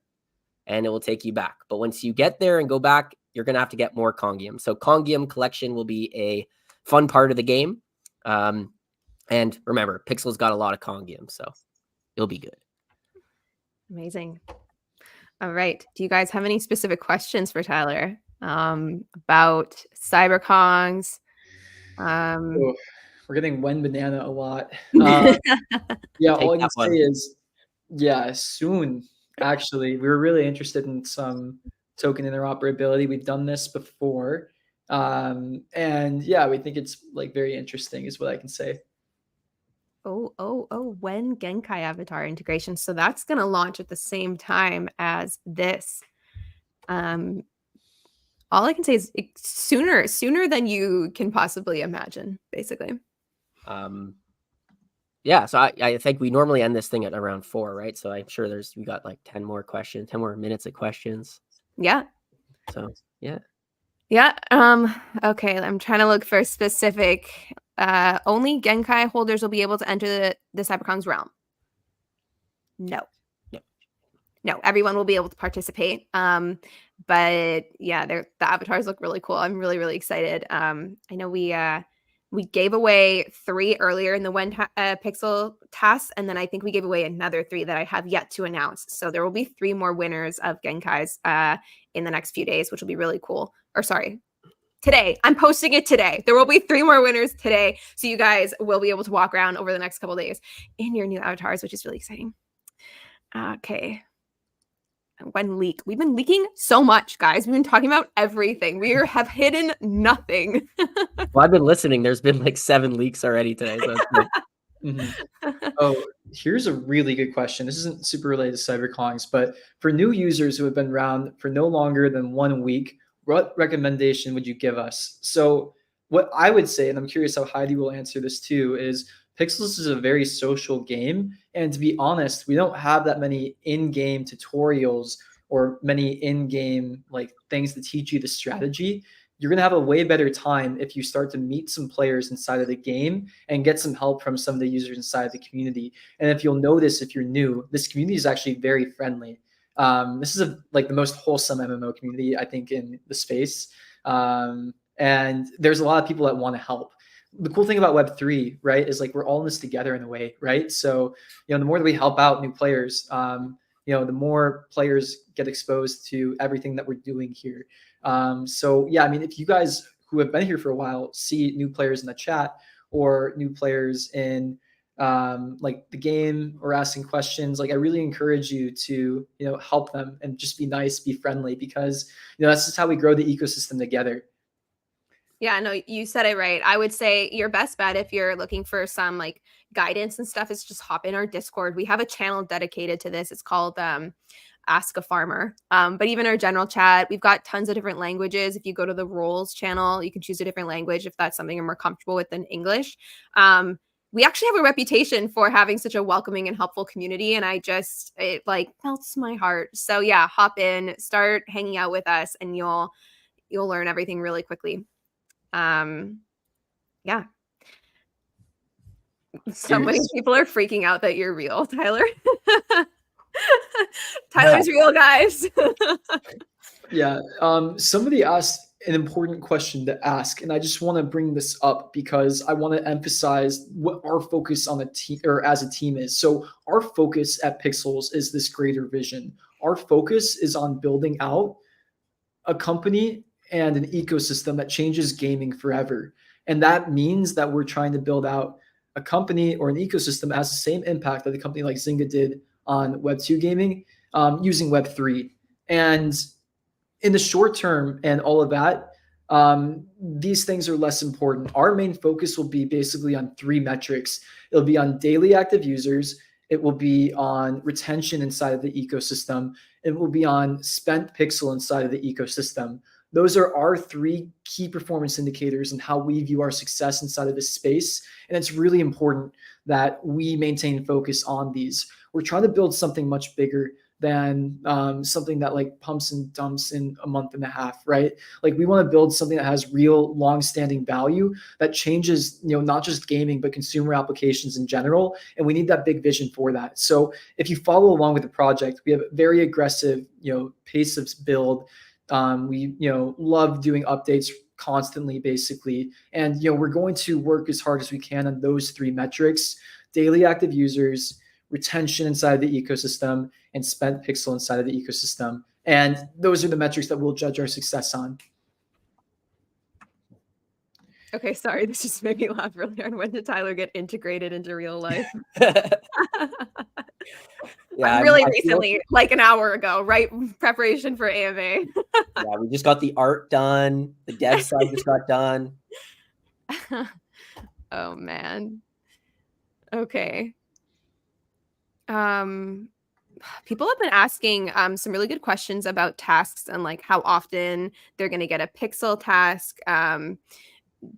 and it will take you back. But once you get there and go back, you're going to have to get more Kongium. So Kongium collection will be a fun part of the game. And remember, Pixel's got a lot of Kongium, so it'll be good. Amazing. All right. Do you guys have any specific questions for Tyler about CyberKongs? We're getting Wen Banana a lot. Yeah, all I can say is, soon. Actually, we were really interested in some token interoperability. We've done this before, and yeah, we think it's like very interesting, is what I can say. When Genkai avatar integration. So that's going to launch at the same time as this. All I can say is sooner than you can possibly imagine, basically. Yeah, so I think we normally end this thing at around 4, right? So I'm sure we got like 10 more minutes of questions. Yeah. So yeah. Yeah. Okay. I'm trying to look for specific. Only Genkai holders will be able to enter the CyberKong's realm. No, everyone will be able to participate. But yeah, the avatars look really cool. I'm really, really excited. I know we We gave away 3 earlier in the pixel tasks, and then I think we gave away another 3 that I have yet to announce. So there will be 3 more winners of Genkai's in the next few days, which will be really cool. Or sorry, today. I'm posting it today. There will be 3 more winners today. So you guys will be able to walk around over the next couple days in your new avatars, which is really exciting. Okay. When leak. We've been leaking so much, guys. We've been talking about everything. We have hidden nothing. Well, I've been listening. There's been like 7 leaks already today. So it's like, Oh, here's a really good question. This isn't super related to CyberCongs, but for new users who have been around for no longer than 1 week, what recommendation would you give us? So what I would say, and I'm curious how Heidi will answer this too, is Pixels is a very social game. And to be honest, we don't have that many in-game tutorials or many in-game like things to teach you the strategy. You're going to have a way better time if you start to meet some players inside of the game and get some help from some of the users inside of the community. And if you'll notice, if you're new, this community is actually very friendly. This is like the most wholesome MMO community, I think, in the space. And there's a lot of people that want to help. The cool thing about Web3, right, is like we're all in this together in a way, right? So, the more that we help out new players, the more players get exposed to everything that we're doing here. So yeah, I mean, if you guys who have been here for a while see new players in the chat or new players in like the game or asking questions, like I really encourage you to, help them and just be nice, be friendly, because, that's just how we grow the ecosystem together. Yeah, no, you said it right. I would say your best bet if you're looking for some like guidance and stuff is just hop in our Discord. We have a channel dedicated to this. It's called Ask a Farmer. But even our general chat, we've got tons of different languages. If you go to the roles channel, you can choose a different language if that's something you're more comfortable with than English. We actually have a reputation for having such a welcoming and helpful community, and it like melts my heart. So yeah, hop in, start hanging out with us, and you'll learn everything really quickly. Yeah. So many people are freaking out that you're real, Tyler. Tyler's real, guys. Yeah. Somebody asked an important question to ask, and I just want to bring this up because I want to emphasize what our focus on the team or as a team is. So our focus at Pixels is this greater vision. Our focus is on building out a company and an ecosystem that changes gaming forever. And that means that we're trying to build out a company or an ecosystem that has the same impact that a company like Zynga did on Web2 gaming using Web3. And in the short term and all of that, these things are less important. Our main focus will be basically on 3 metrics. It'll be on daily active users. It will be on retention inside of the ecosystem. It will be on spent pixel inside of the ecosystem. Those are our 3 key performance indicators and how we view our success inside of this space. And it's really important that we maintain focus on these. We're trying to build something much bigger than something that like pumps and dumps in a month and a half, right? Like we want to build something that has real long-standing value that changes, not just gaming, but consumer applications in general. And we need that big vision for that. So if you follow along with the project, we have a very aggressive, pace of build. We, love doing updates constantly, basically. And, we're going to work as hard as we can on those 3 metrics: daily active users, retention inside the ecosystem, and spent pixel inside of the ecosystem. And those are the metrics that we'll judge our success on. Okay, sorry. This just made me laugh really hard. When did Tyler get integrated into real life? Yeah, really recently, like an hour ago, right? Preparation for AMA. Yeah, we just got the art done. The dev side just got done. Oh man. Okay. People have been asking some really good questions about tasks and like how often they're going to get a pixel task.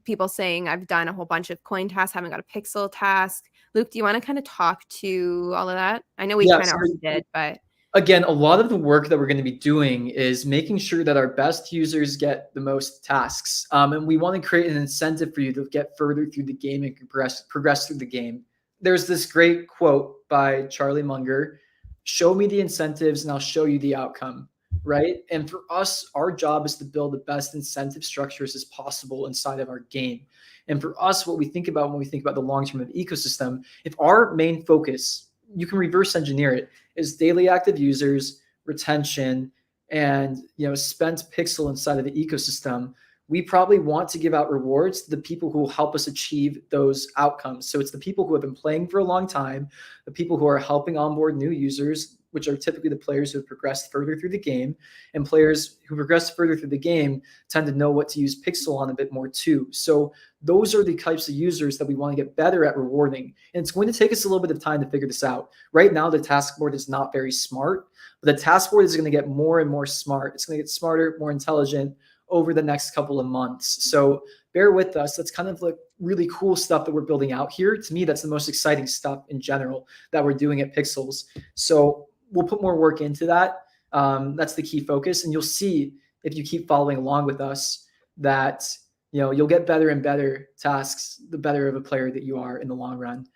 People saying I've done a whole bunch of coin tasks, haven't got a pixel task. Luke, do you want to kind of talk to all of that? I know we kind of already did, but again, a lot of the work that we're going to be doing is making sure that our best users get the most tasks. And we want to create an incentive for you to get further through the game and progress through the game. There's this great quote by Charlie Munger: "Show me the incentives and I'll show you the outcome." right? And for us, our job is to build the best incentive structures as possible inside of our game. And for us, what we think about when we think about the long term of the ecosystem, if our main focus, you can reverse engineer it, is daily active users, retention, and spent pixel inside of the ecosystem, we probably want to give out rewards to the people who will help us achieve those outcomes. So it's the people who have been playing for a long time, the people who are helping onboard new users, which are typically the players who have progressed further through the game, and players who progress further through the game tend to know what to use Pixel on a bit more too. So those are the types of users that we want to get better at rewarding. And it's going to take us a little bit of time to figure this out. Right now, the task board is not very smart, but the task board is going to get more and more smart. It's going to get smarter, more intelligent over the next couple of months. So bear with us. That's kind of like really cool stuff that we're building out here. To me, that's the most exciting stuff in general that we're doing at Pixels. So we'll put more work into that. That's the key focus. And you'll see if you keep following along with us that you'll get better and better tasks, the better of a player that you are in the long run.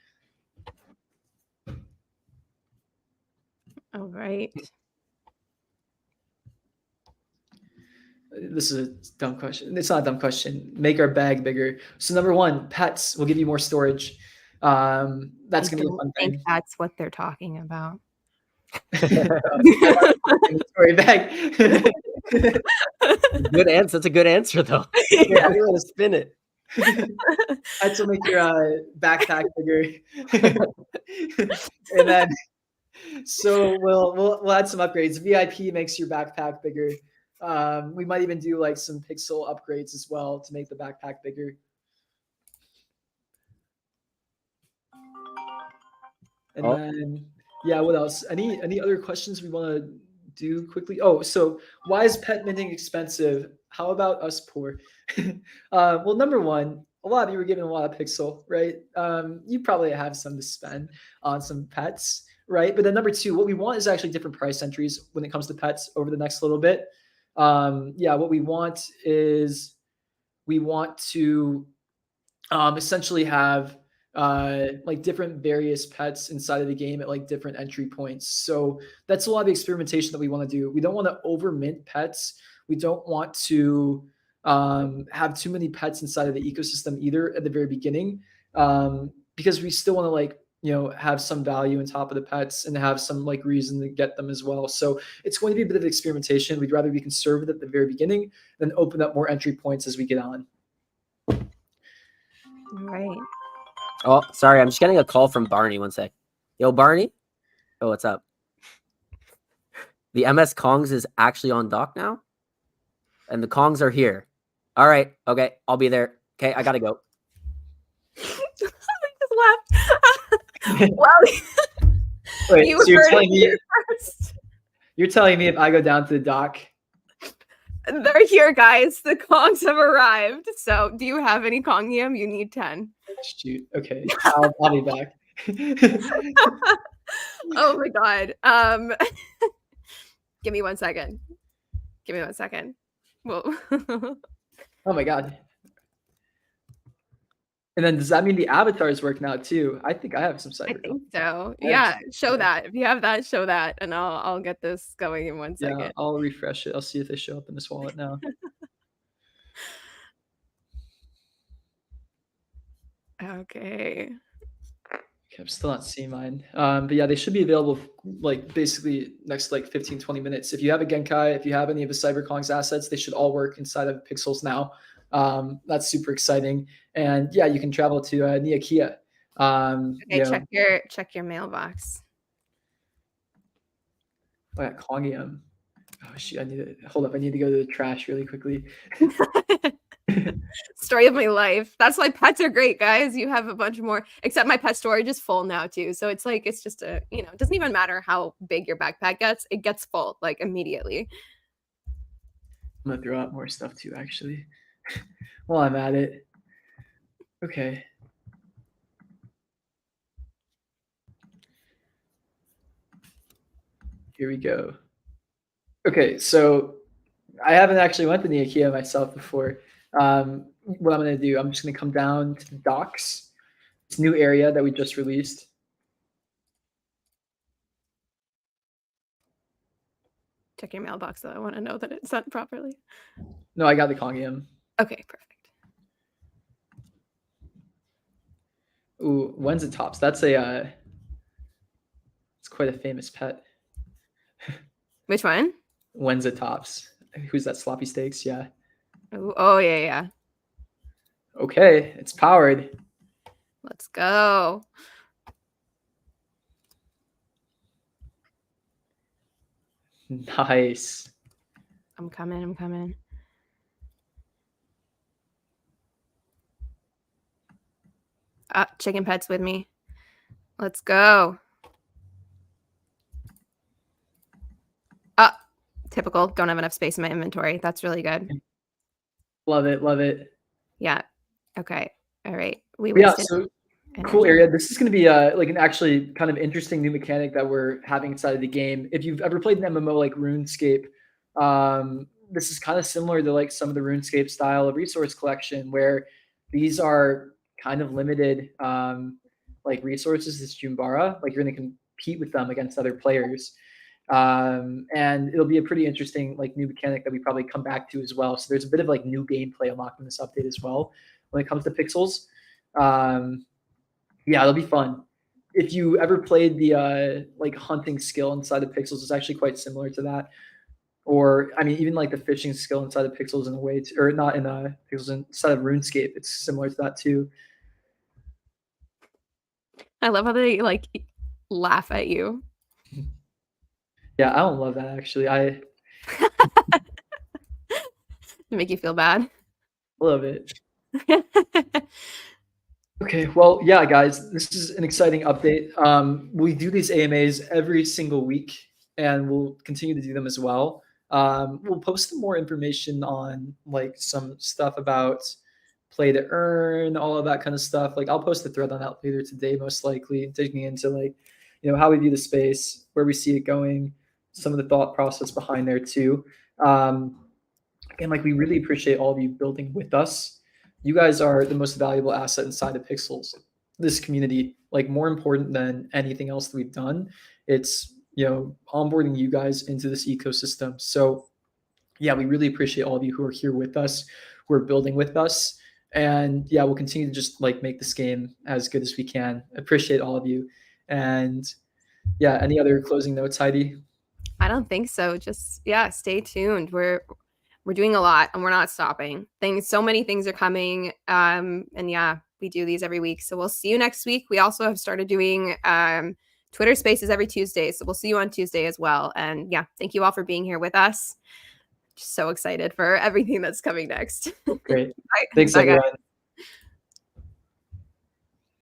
All right. This is a dumb question. It's not a dumb question. Make our bag bigger. So number one, pets will give you more storage. That's going to be a fun I think thing. that's what they're talking about. Inventory bag. Good answer. That's a good answer, though. Yeah, I want to spin it. Pets will make your backpack bigger. And then, so we'll add some upgrades. VIP makes your backpack bigger. We might even do like some pixel upgrades as well to make the backpack bigger. And then, yeah, what else? Any other questions we want to do quickly? Oh, so why is pet minting expensive? How about us poor? Well, number one, a lot of you were given a lot of pixel, right? You probably have some to spend on some pets, right? But then number two, what we want is actually different price entries when it comes to pets over the next little bit. Yeah, what we want is we want to essentially have like different various pets inside of the game at like different entry points. So that's a lot of the experimentation that we want to do. We don't want to over mint pets. We don't want to have too many pets inside of the ecosystem either at the very beginning, because we still want to like have some value on top of the pets and have some like reason to get them as well. So it's going to be a bit of experimentation. We'd rather be conservative at the very beginning than open up more entry points as we get on. Right. Oh, sorry. I'm just getting a call from Barney. One sec. Yo, Barney. Oh, what's up? The MS Kongs is actually on dock now, and the Kongs are here. All right. Okay. I'll be there. Okay. I got to go. Well, Wait, you so heard it here first. You're telling me if I go down to the dock? They're here, guys. The Kongs have arrived. So do you have any Kongium? You need 10. Shoot. Okay. I'll be back. Oh my God. Give me 1 second. Give me 1 second. Well, Oh my God. And then does that mean the avatars work now too? I think I have some I cyber. think so. Yeah, Yeah, show yeah. that. If you have that, show that, and I'll get this going in 1 second. Yeah, I'll refresh it. I'll see if they show up in this wallet now. Okay. Okay, I'm still not seeing mine. But yeah, they should be available like basically next like 15, 20 minutes. If you have a Genkai, if you have any of the CyberKong's assets, they should all work inside of Pixels now. That's super exciting. And yeah, you can travel to Niakia. Okay, check your mailbox. Oh, yeah, Kongium. Oh shoot, I need to go to the trash really quickly. Story of my life. That's why pets are great, guys. You have a bunch more, except my pet storage is full now too. So it's like, it's just it doesn't even matter how big your backpack gets. It gets full like immediately. I'm gonna throw out more stuff too, actually, while I'm at it. Okay. Here we go. Okay, so I haven't actually went to Niakia myself before. What I'm going to do, I'm just going to come down to the docks, this new area that we just released. check your mailbox though. I want to know that it's sent properly. No, I got the Kongium. Okay, perfect. Ooh, Wenzatops. That's it's quite a famous pet. Which one? Wenzatops. Who's that? Sloppy Steaks? Yeah. Ooh, oh yeah. Okay, it's powered. Let's go. Nice. I'm coming. Chicken Pet's with me. Let's go. Typical. Don't have enough space in my inventory. That's really good. Love it. Yeah. Okay. All right. We Yeah, wasted so energy. cool area. This is going to be like an actually kind of interesting new mechanic that we're having inside of the game. If you've ever played an MMO like RuneScape, this is kind of similar to like some of the RuneScape style of resource collection, where these are kind of limited like resources. This Jumbara, like you're going to compete with them against other players. And it'll be a pretty interesting like new mechanic that we probably come back to as well. So there's a bit of like new gameplay unlocked in this update as well when it comes to pixels. Yeah, it'll be fun. If you ever played the like hunting skill inside of pixels, it's actually quite similar to that. Or I mean, even like the fishing skill inside of pixels in a way, or not in pixels inside of RuneScape, it's similar to that too. I love how they like laugh at you. Yeah, I don't love that actually. I Make you feel bad. love it. Okay, well, yeah, guys, this is an exciting update. We do these AMAs every single week, and we'll continue to do them as well. We'll post some more information on like some stuff about play to earn, all of that kind of stuff. Like I'll post a thread on that later today, most likely, digging into like, you know, how we view the space, where we see it going, some of the thought process behind there too. And like we really appreciate all of you building with us. You guys are the most valuable asset inside of Pixels. This community, like more important than anything else that we've done, it's, you know, onboarding you guys into this ecosystem. So yeah, we really appreciate all of you who are here with us, who are building with us. And yeah, we'll continue to just like make this game as good as we can. Appreciate all of you. And yeah, any other closing notes, Heidi? I don't think so. Just yeah, stay tuned. We're doing a lot and we're not stopping. So many things are coming. And yeah, we do these every week. So we'll see you next week. We also have started doing Twitter Spaces every Tuesday. So we'll see you on Tuesday as well. And yeah, thank you all for being here with us. Just so excited for everything that's coming next. Great. Bye. Thanks, Bye, guys. everyone.